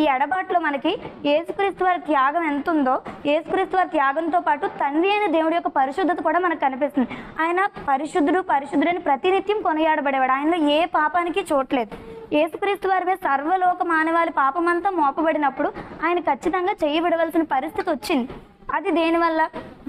ఈ ఎడబాటులో మనకి యేసుక్రీస్తు వారి త్యాగం ఎంతుందో, యేసుక్రీస్తు వారి త్యాగంతో పాటు తండ్రి అయిన దేవుడి యొక్క పరిశుద్ధత కూడా మనకు కనిపిస్తుంది. ఆయన పరిశుద్ధుడని ప్రతినిత్యం కొనియాడబడేవాడు. ఆయనలో ఏ పాపానికి చోట్లేదు. యేసుక్రీస్తు వారిపై సర్వలోక మానవాళి పాపమంతా మోపబడినప్పుడు ఆయన ఖచ్చితంగా చెయ్యి విడవలసిన పరిస్థితి వచ్చింది. అది దేనివల్ల?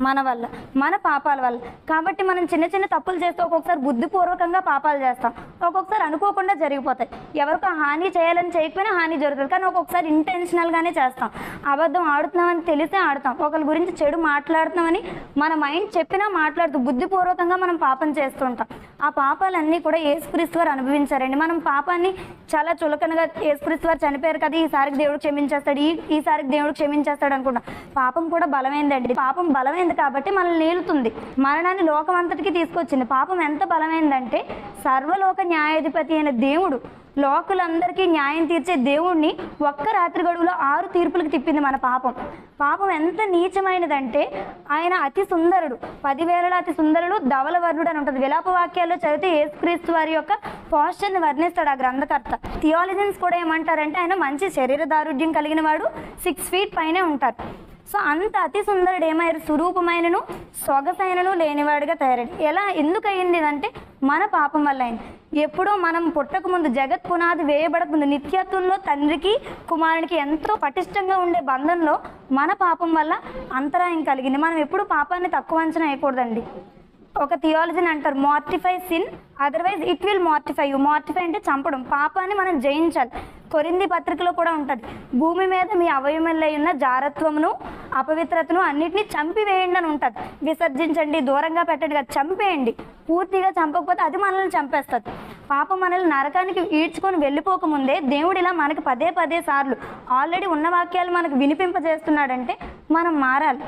మన వల్ల, మన పాపాల వల్ల. కాబట్టి మనం చిన్న చిన్న తప్పులు చేస్తే ఒక్కొక్కసారి బుద్ధిపూర్వకంగా పాపాలు చేస్తాం, ఒక్కొక్కసారి అనుకోకుండా జరిగిపోతాయి. ఎవరికో హాని చేయాలని చేయకపోయినా హాని జరుగుతుంది, కానీ ఒక్కొక్కసారి ఇంటెన్షనల్గానే చేస్తాం. అబద్ధం ఆడుతున్నామని తెలిసే ఆడతాం, ఒకరి గురించి చెడు మాట్లాడుతున్నామని మన మైండ్ చెప్పినా మాట్లాడుతూ బుద్ధిపూర్వకంగా మనం పాపం చేస్తూ ఉంటాం. ఆ పాపాలన్నీ కూడా యేసుక్రీస్తు వారు అనుభవించారండి. మనం పాపాన్ని చాలా చులకనగా యేసుక్రీస్తు వారు చనిపోయారు కదా, ఈసారికి దేవుడు క్షమించేస్తాడు, ఈసారికి దేవుడు క్షమించేస్తాడు అనుకుంటాం. పాపం కూడా బలమైందండి. పాపం బలమైంది కాబట్టి మనల్ని నేలుతుంది, మరణాన్ని లోకం అంతటికి తీసుకొచ్చింది. పాపం ఎంత బలమైందంటే సర్వలోక న్యాయాధిపతి అయిన దేవుడు, లోకులందరికీ న్యాయం తీర్చే దేవుణ్ణి ఒక్క రాత్రి గడువులో 6 తీర్పులకు తిప్పింది మన పాపం. పాపం ఎంత నీచమైనదంటే ఆయన అతి సుందరుడు, 10,000 అతి సుందరుడు, ధవల వర్ణుడు అని ఉంటుంది. విలాప వాక్యాల్లో చదివితే యేసుక్రీస్తు వారి యొక్క పోస్చర్ని వర్ణిస్తాడు ఆ గ్రంథకర్త. థియాలజన్స్ కూడా ఏమంటారంటే ఆయన మంచి శరీర దారుఢ్యం కలిగిన వాడు, 6 ఫీట్ పైనే ఉంటారు. సో అంత అతి సుందరుడు ఏమయ్యారు? స్వరూపమైనను సొగసైనను లేనివాడిగా తయారయ్యాడు. ఎలా, ఎందుకు అయింది అంటే మన పాపం వల్ల అయింది. ఎప్పుడో మనం పుట్టక ముందు, జగత్ పునాది వేయబడక ముందు, నిత్యత్వంలో తండ్రికి కుమారునికి ఎంతో పటిష్టంగా ఉండే బంధంలో మన పాపం వల్ల అంతరాయం కలిగింది. మనం ఎప్పుడు పాపాన్ని తక్కువ అంచనా వేయకూడదండి. ఒక థియాలజీని అంటారు, mortify sin otherwise it will mortify you. Mortify అంటే చంపడం, పాపాన్ని మనం జయించాలి. కొరింథీ పత్రికలో కూడా ఉంటుంది, భూమి మీద మీ అవయవములై ఉన్న జారత్వమును అపవిత్రతను అన్నిటినీ చంపివేయండి అని ఉంటుంది. విసర్జించండి, దూరంగా పెట్టండి కాదు, చంపేయండి. పూర్తిగా చంపకపోతే అది మనల్ని చంపేస్తుంది. పాపం మనల్ని నరకానికి ఈడ్చుకొని వెళ్ళిపోకముందే దేవుడు ఇలా మనకి పదే సార్లు ఆల్రెడీ ఉన్న వాక్యాలు మనకు వినిపింపజేస్తున్నాడంటే మనం మారాలి.